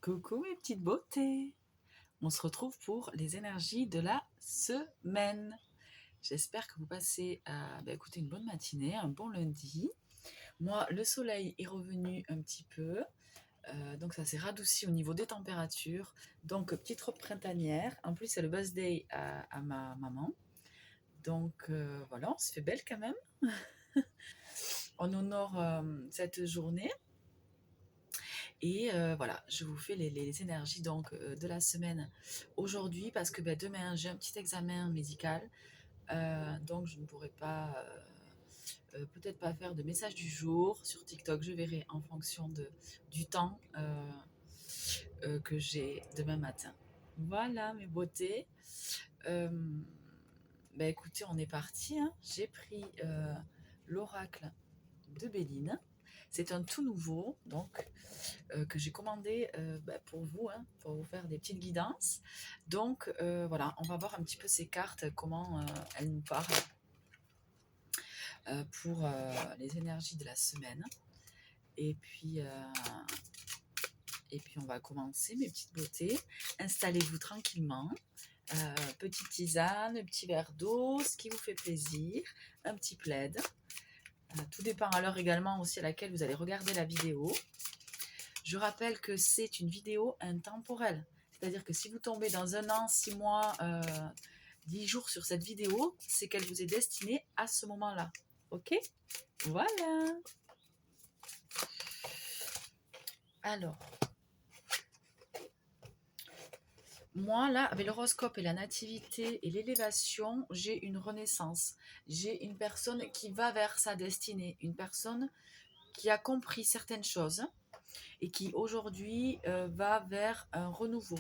Coucou mes petites beautés. On se retrouve pour les énergies de la semaine. J'espère que vous passez écoutez, une bonne matinée, un bon lundi. Moi, le soleil est revenu un petit peu, donc ça s'est radouci au niveau des températures. Donc, petite robe printanière. En plus, c'est le birthday à ma maman. Donc, voilà, on se fait belle quand même. On honore cette journée. Et voilà, je vous fais les énergies donc de la semaine aujourd'hui parce que demain j'ai un petit examen médical, donc je ne pourrai pas, peut-être pas faire de message du jour sur TikTok. Je verrai en fonction du temps que j'ai demain matin. Voilà mes beautés. Euh, Écoutez, on est parti, hein. J'ai pris l'oracle de Béline. C'est un tout nouveau, donc que j'ai commandé pour vous, hein, pour vous faire des petites guidances. Donc voilà, on va voir un petit peu ces cartes, comment elles nous parlent pour les énergies de la semaine. Et puis on va commencer, mes petites beautés. Installez-vous tranquillement. Petite tisane, petit verre d'eau, ce qui vous fait plaisir, un petit plaid. Tout dépend à l'heure également aussi à laquelle vous allez regarder la vidéo. Je rappelle que c'est une vidéo intemporelle. C'est-à-dire que si vous tombez dans 1 an, 6 mois, 10 jours sur cette vidéo, c'est qu'elle vous est destinée à ce moment-là. Ok? Voilà. Alors, moi là, avec l'horoscope et la nativité et l'élévation, j'ai une renaissance. J'ai une personne qui va vers sa destinée. Une personne qui a compris certaines choses et qui aujourd'hui va vers un renouveau.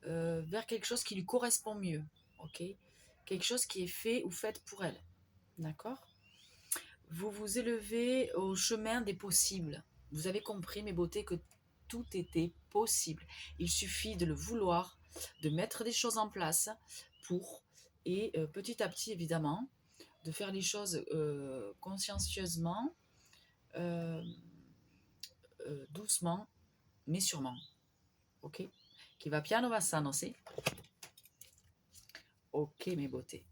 Vers quelque chose qui lui correspond mieux, ok? Quelque chose qui est fait ou fait pour elle, d'accord? Vous vous élevez au chemin des possibles. Vous avez compris, mes beautés, que tout était possible. Il suffit de le vouloir, de mettre des choses en place pour, et petit à petit, évidemment, de faire les choses consciencieusement, euh, doucement, mais sûrement, ok? Qui va piano va sano, c'est? Ok, mes beautés.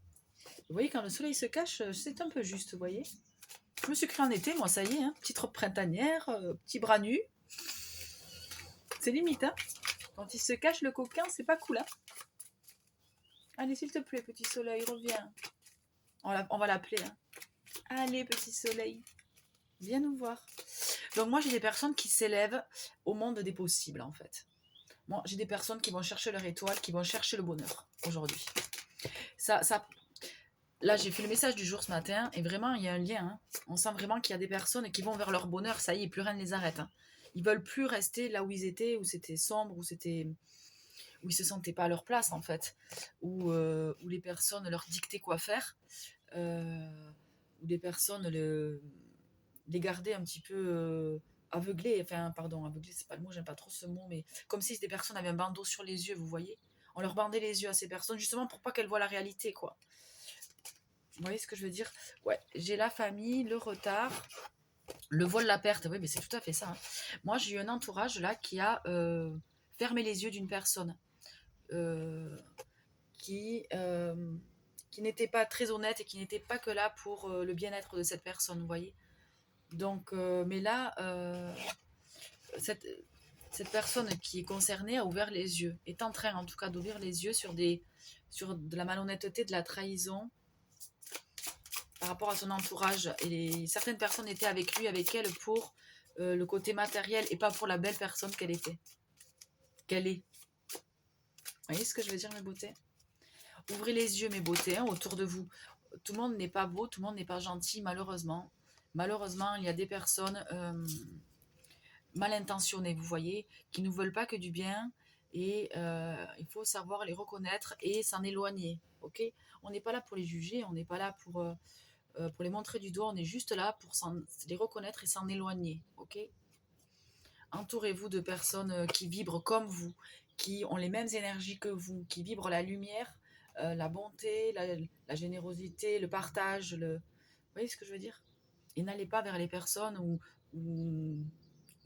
Vous voyez, quand le soleil se cache, c'est un peu juste, vous voyez. Je me suis créée en été, moi, ça y est, hein. Petite robe printanière, petit bras nu. C'est limite, hein. Quand il se cache, le coquin, c'est pas cool, hein. Allez, s'il te plaît, petit soleil, reviens. On va l'appeler, hein. Allez, petit soleil, viens nous voir. Donc moi, j'ai des personnes qui s'élèvent au monde des possibles, en fait. Moi, j'ai des personnes qui vont chercher leur étoile, qui vont chercher le bonheur, aujourd'hui. Ça, là, j'ai fait le message du jour ce matin, et vraiment, il y a un lien, hein. On sent vraiment qu'il y a des personnes qui vont vers leur bonheur, ça y est, plus rien ne les arrête, hein. Ils veulent plus rester là où ils étaient, où c'était sombre, où ils se sentaient pas à leur place, en fait, où les personnes leur dictaient quoi faire, où les personnes les gardaient un petit peu aveuglés, enfin, pardon, aveuglés, c'est pas le mot, j'aime pas trop ce mot, mais comme si des personnes avaient un bandeau sur les yeux, vous voyez. On leur bandait les yeux à ces personnes, justement pour pas qu'elles voient la réalité, quoi. Vous voyez ce que je veux dire? Ouais, j'ai la famille, le retard, le vol, la perte. Oui, mais c'est tout à fait ça, hein. Moi, j'ai eu un entourage là qui a fermé les yeux d'une personne euh, qui, euh, qui n'était pas très honnête et qui n'était pas que là pour le bien-être de cette personne, vous voyez. Donc, mais là, cette, cette personne qui est concernée a ouvert les yeux, est en train en tout cas d'ouvrir les yeux sur de la malhonnêteté, de la trahison par rapport à son entourage. Et certaines personnes étaient avec lui, avec elle, pour le côté matériel et pas pour la belle personne qu'elle était. Qu'elle est. Vous voyez ce que je veux dire, mes beautés? Ouvrez les yeux, mes beautés, hein, autour de vous. Tout le monde n'est pas beau, tout le monde n'est pas gentil, malheureusement. Malheureusement, il y a des personnes mal intentionnées, vous voyez, qui ne veulent pas que du bien. Et il faut savoir les reconnaître et s'en éloigner. Ok? On n'est pas là pour les juger, on n'est pas là pour les montrer du doigt, on est juste là pour les reconnaître et s'en éloigner. Ok? Entourez-vous de personnes qui vibrent comme vous, qui ont les mêmes énergies que vous, qui vibrent la lumière, la bonté, la générosité, le partage. Vous voyez ce que je veux dire? Et n'allez pas vers les personnes ou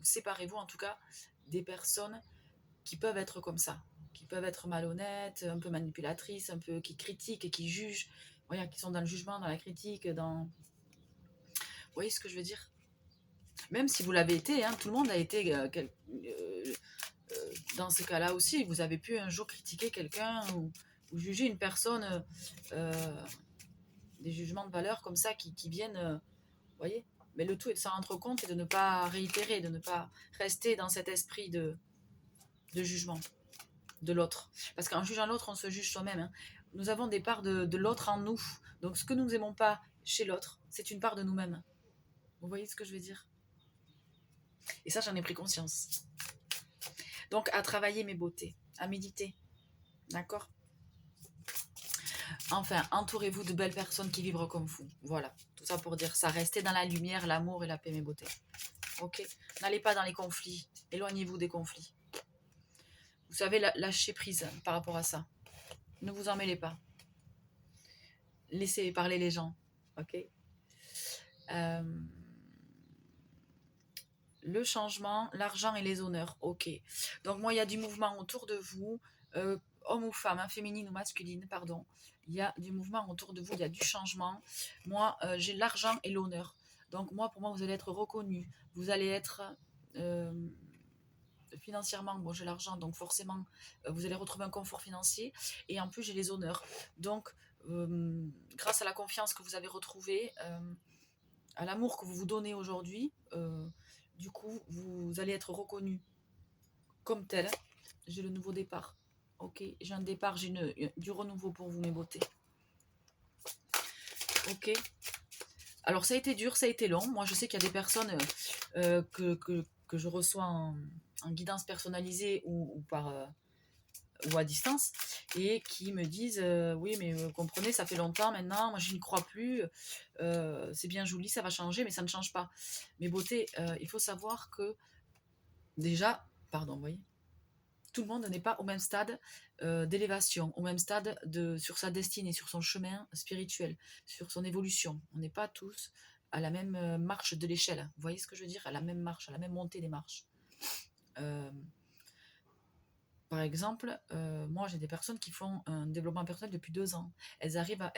séparez-vous en tout cas des personnes qui peuvent être comme ça, qui peuvent être malhonnêtes, un peu manipulatrices, un peu qui critiquent et qui jugent, voilà, qui sont dans le jugement, dans la critique, dans... Vous voyez ce que je veux dire? Même si vous l'avez été, hein, tout le monde a été dans ce cas-là aussi. Vous avez pu un jour critiquer quelqu'un ou juger une personne, des jugements de valeur comme ça qui viennent, vous voyez. Mais le tout est de s'en rendre compte et de ne pas réitérer, de ne pas rester dans cet esprit de jugement de l'autre. Parce qu'en jugeant l'autre, on se juge soi-même. Hein. Nous avons des parts de l'autre en nous. Donc ce que nous n'aimons pas chez l'autre, c'est une part de nous-mêmes. Vous voyez ce que je veux dire? Et ça, j'en ai pris conscience. Donc à travailler mes beautés, à méditer. D'accord? Enfin, entourez-vous de belles personnes qui vibrent comme vous. Voilà, tout ça pour dire ça. Restez dans la lumière, l'amour et la paix, mes beautés. Ok? N'allez pas dans les conflits. Éloignez-vous des conflits. Vous savez, lâchez prise par rapport à ça. Ne vous en mêlez pas. Laissez parler les gens. Ok? Le changement, l'argent et les honneurs. Ok. Donc moi, il y a du mouvement autour de vous. Homme ou femme, hein, féminine ou masculine, pardon. Il y a du mouvement autour de vous, il y a du changement. Moi, j'ai l'argent et l'honneur. Donc moi, pour moi, vous allez être reconnu. Vous allez être financièrement, bon, j'ai l'argent, donc forcément, vous allez retrouver un confort financier. Et en plus, j'ai les honneurs. Donc, grâce à la confiance que vous avez retrouvée, à l'amour que vous vous donnez aujourd'hui, du coup, vous allez être reconnu comme tel. J'ai le nouveau départ. Ok, j'ai un départ, j'ai du renouveau pour vous, mes beautés. Ok. Alors, ça a été dur, ça a été long. Moi, je sais qu'il y a des personnes que je reçois en guidance personnalisée ou par... ou à distance, et qui me disent oui, mais comprenez, ça fait longtemps maintenant, moi je n'y crois plus, c'est bien joli, ça va changer, mais ça ne change pas. Mes beautés, il faut savoir que déjà, pardon, vous voyez, tout le monde n'est pas au même stade d'élévation, au même stade sur sa destinée, sur son chemin spirituel, sur son évolution. On n'est pas tous à la même marche de l'échelle. Vous voyez ce que je veux dire? À la même marche, à la même montée des marches. Par exemple, moi j'ai des personnes qui font un développement personnel depuis 2 ans. Elles arrivent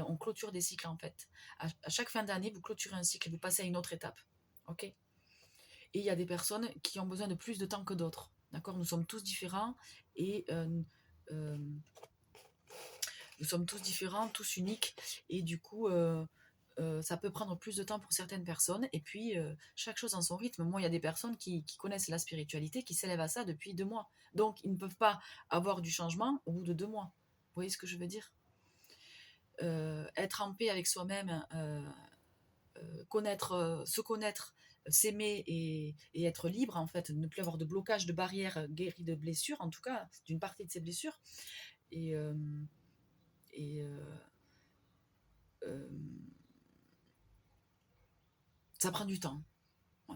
on clôture des cycles en fait. À chaque fin d'année, vous clôturez un cycle et vous passez à une autre étape. Ok? Et il y a des personnes qui ont besoin de plus de temps que d'autres. D'accord? Nous sommes tous différents et nous sommes tous différents, tous uniques. Et du coup, ça peut prendre plus de temps pour certaines personnes. Et puis, chaque chose en son rythme. Moi, il y a des personnes qui connaissent la spiritualité, qui s'élèvent à ça depuis 2 mois. Donc, ils ne peuvent pas avoir du changement au bout de 2 mois. Vous voyez ce que je veux dire? Être en paix avec soi-même, se connaître, s'aimer et être libre, en fait, ne plus avoir de blocage, de barrières, guéri de blessures, en tout cas, d'une partie de ces blessures. Et... ça prend du temps.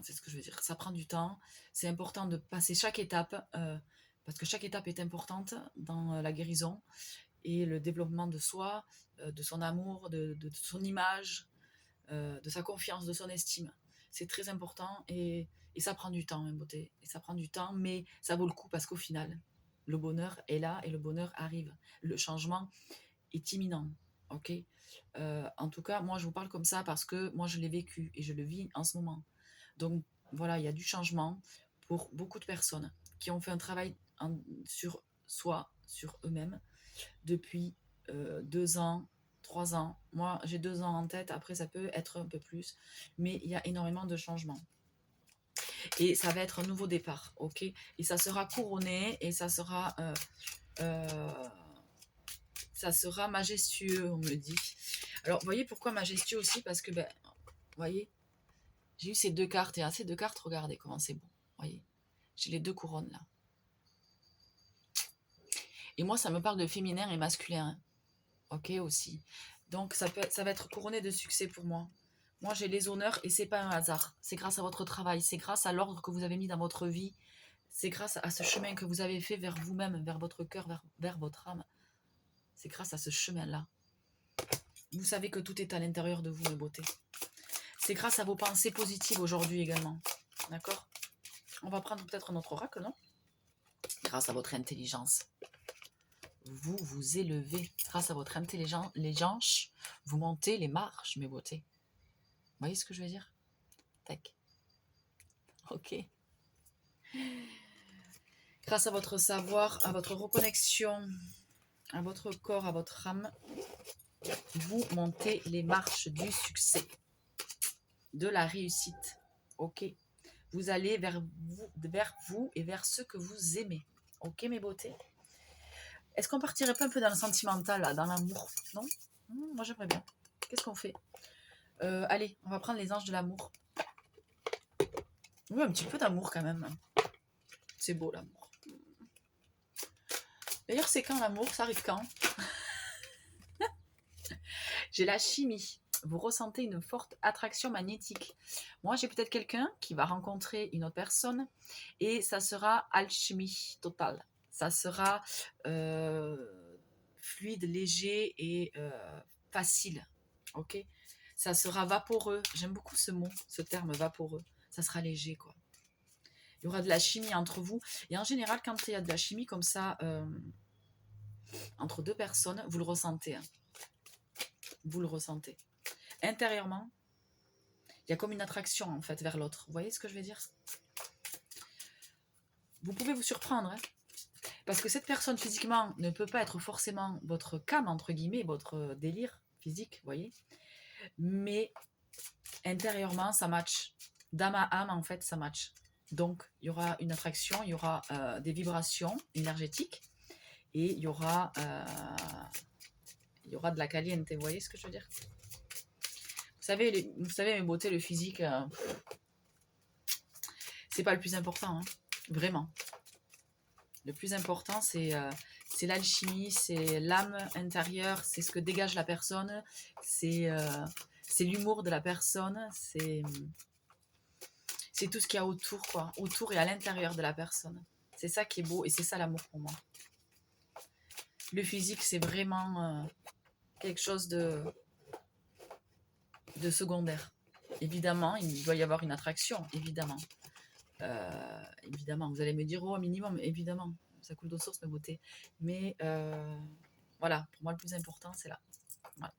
C'est ce que je veux dire. Ça prend du temps. C'est important de passer chaque étape, parce que chaque étape est importante dans la guérison et le développement de soi, de son amour, de son image, de sa confiance, de son estime. C'est très important et ça prend du temps, ma beauté. Et ça prend du temps, mais ça vaut le coup parce qu'au final, le bonheur est là et le bonheur arrive. Le changement est imminent. Ok. En tout cas, moi, je vous parle comme ça parce que moi, je l'ai vécu et je le vis en ce moment. Donc, voilà, il y a du changement pour beaucoup de personnes qui ont fait un travail sur soi, sur eux-mêmes, depuis 2 ans, 3 ans. Moi, j'ai 2 ans en tête. Après, ça peut être un peu plus. Mais il y a énormément de changements. Et ça va être un nouveau départ. Ok. Et ça sera couronné et ça sera... ça sera majestueux, on me dit. Alors, vous voyez pourquoi majestueux aussi? Parce que, ben, vous voyez, j'ai eu ces 2 cartes. Et à ces 2 cartes, regardez comment c'est beau. Vous voyez, j'ai les 2 couronnes là. Et moi, ça me parle de féminin et masculin. Hein. Ok, aussi. Donc, ça va être couronné de succès pour moi. Moi, j'ai les honneurs et c'est pas un hasard. C'est grâce à votre travail. C'est grâce à l'ordre que vous avez mis dans votre vie. C'est grâce à ce chemin que vous avez fait vers vous-même, vers votre cœur, vers votre âme. C'est grâce à ce chemin-là. Vous savez que tout est à l'intérieur de vous, mes beautés. C'est grâce à vos pensées positives aujourd'hui également. D'accord? On va prendre peut-être notre oracle, non? grâce à votre intelligence. Vous vous élevez grâce à votre intelligence. Vous montez les marches, mes beautés. Vous voyez ce que je veux dire? Tac. Ok. Grâce à votre savoir, à votre reconnexion, à votre corps, à votre âme, vous montez les marches du succès, de la réussite. Ok. Vous allez vers vous et vers ceux que vous aimez. Ok, mes beautés? Est-ce qu'on partirait pas un peu dans le sentimental, là, dans l'amour? Non? Moi, j'aimerais bien. Qu'est-ce qu'on fait? Allez, on va prendre les anges de l'amour. Oui, un petit peu d'amour quand même. C'est beau, l'amour. D'ailleurs, c'est quand l'amour? Ça arrive quand? J'ai la chimie. Vous ressentez une forte attraction magnétique. Moi, j'ai peut-être quelqu'un qui va rencontrer une autre personne et ça sera alchimie totale. Ça sera fluide, léger et facile. Ok? Ça sera vaporeux. J'aime beaucoup ce mot, ce terme vaporeux. Ça sera léger, quoi. Il y aura de la chimie entre vous. Et en général, quand il y a de la chimie comme ça, entre deux personnes, vous le ressentez. Hein. Vous le ressentez. Intérieurement, il y a comme une attraction, en fait, vers l'autre. Vous voyez ce que je veux dire? Vous pouvez vous surprendre, hein, parce que cette personne, physiquement, ne peut pas être forcément votre cam, entre guillemets, votre délire physique, vous voyez? Mais intérieurement, ça match. Dans ma âme, en fait, ça match. Donc, il y aura une attraction, il y aura des vibrations énergétiques et il y aura de la caliente. Vous voyez ce que je veux dire? Vous savez, mes beautés, le physique, c'est pas le plus important, hein, vraiment. Le plus important, c'est l'alchimie, c'est l'âme intérieure, c'est ce que dégage la personne, c'est l'humour de la personne, c'est tout ce qu'il y a autour, quoi, autour et à l'intérieur de la personne. C'est ça qui est beau et c'est ça l'amour pour moi. Le physique, c'est vraiment quelque chose de secondaire. Évidemment, il doit y avoir une attraction, évidemment. Évidemment, vous allez me dire, oh, minimum, évidemment, ça coule de source, ma beauté. Mais voilà, pour moi, le plus important, c'est là. Voilà.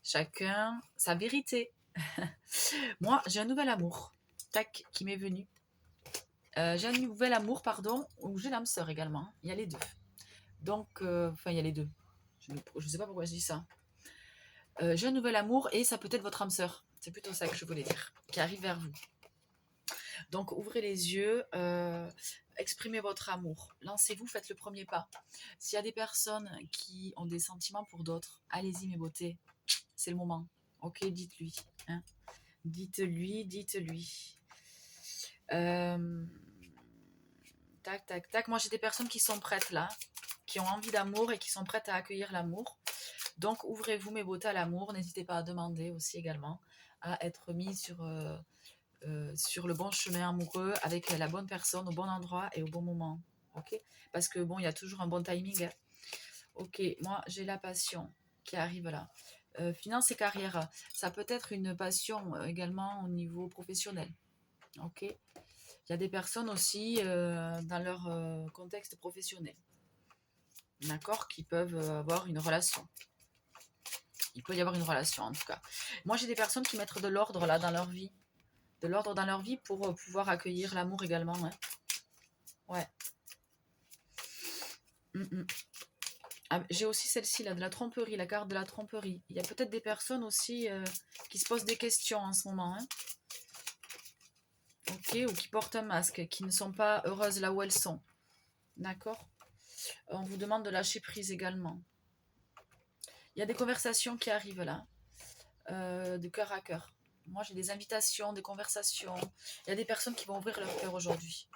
Chacun sa vérité. Moi, j'ai un nouvel amour, tac, qui m'est venu. J'ai un nouvel amour, pardon, où j'ai l'âme sœur également. Il y a les deux. Donc, enfin, il y a les deux. Je ne sais pas pourquoi je dis ça. J'ai un nouvel amour et ça peut être votre âme sœur. C'est plutôt ça que je voulais dire, qui arrive vers vous. Donc, ouvrez les yeux, exprimez votre amour. Lancez-vous, faites le premier pas. S'il y a des personnes qui ont des sentiments pour d'autres, allez-y, mes beautés. C'est le moment. Ok, dites-lui. Hein. Dites-lui. Tac, tac, tac. Moi, j'ai des personnes qui sont prêtes là, qui ont envie d'amour et qui sont prêtes à accueillir l'amour. Donc, ouvrez-vous, mes beautés, à l'amour. N'hésitez pas à demander aussi également à être mis sur le bon chemin amoureux avec la bonne personne au bon endroit et au bon moment. Ok? Parce que bon, il y a toujours un bon timing. Hein. Ok, moi j'ai la passion qui arrive là. Finance et carrière, ça peut être une passion également au niveau professionnel. Ok? Il y a des personnes aussi dans leur contexte professionnel. D'accord? Qui peuvent avoir une relation. Il peut y avoir une relation en tout cas. Moi j'ai des personnes qui mettent de l'ordre là dans leur vie. De l'ordre dans leur vie pour pouvoir accueillir l'amour également. Hein. Ouais. Ah, j'ai aussi celle-ci, là, de la tromperie, la carte de la tromperie. Il y a peut-être des personnes aussi qui se posent des questions en ce moment. Hein. Ok, ou qui portent un masque, qui ne sont pas heureuses là où elles sont. D'accord? On vous demande de lâcher prise également. Il y a des conversations qui arrivent là, de cœur à cœur. Moi, j'ai des invitations, des conversations. Il y a des personnes qui vont ouvrir leur cœur aujourd'hui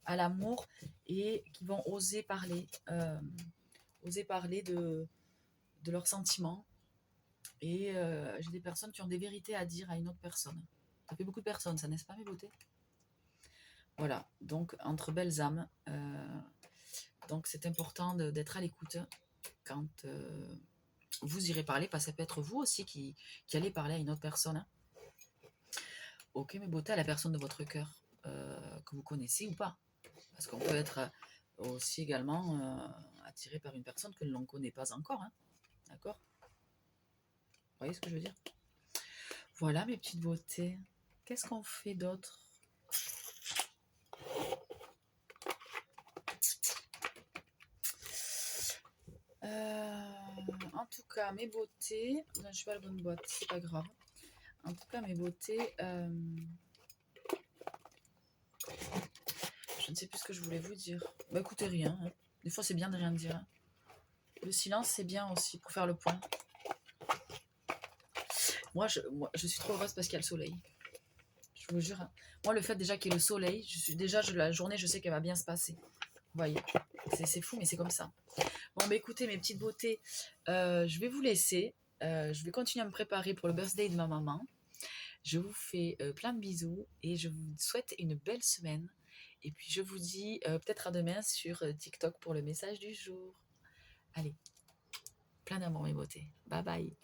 à l'amour et qui vont oser parler de leurs sentiments. Et j'ai des personnes qui ont des vérités à dire à une autre personne. Ça fait beaucoup de personnes, ça, n'est-ce pas, mes beautés? Voilà, donc entre belles âmes. Donc c'est important d'être à l'écoute quand vous irez parler, parce que ça peut être vous aussi qui allez parler à une autre personne. Hein. Ok, mes beautés, à la personne de votre cœur, que vous connaissez ou pas. Parce qu'on peut être aussi également attiré par une personne que l'on ne connaît pas encore. Hein. D'accord? Vous voyez ce que je veux dire? Voilà mes petites beautés. Qu'est-ce qu'on fait d'autre? En tout cas, mes beautés... Non, je suis pas la bonne boîte, c'est pas grave. En tout cas, mes beautés... Je ne sais plus ce que je voulais vous dire. Bah écoutez, rien. Hein. Des fois, c'est bien de rien dire. Hein. Le silence, c'est bien aussi pour faire le point. Moi, je suis trop heureuse parce qu'il y a le soleil. Je vous jure. Hein. Moi, le fait déjà qu'il y ait le soleil, la journée, je sais qu'elle va bien se passer. Vous voyez, c'est fou, mais c'est comme ça. Bon, bah écoutez, mes petites beautés, je vais vous laisser. Je vais continuer à me préparer pour le birthday de ma maman. Je vous fais plein de bisous et je vous souhaite une belle semaine. Et puis, je vous dis peut-être à demain sur TikTok pour le message du jour. Allez, plein d'amour, mes beautés. Bye bye.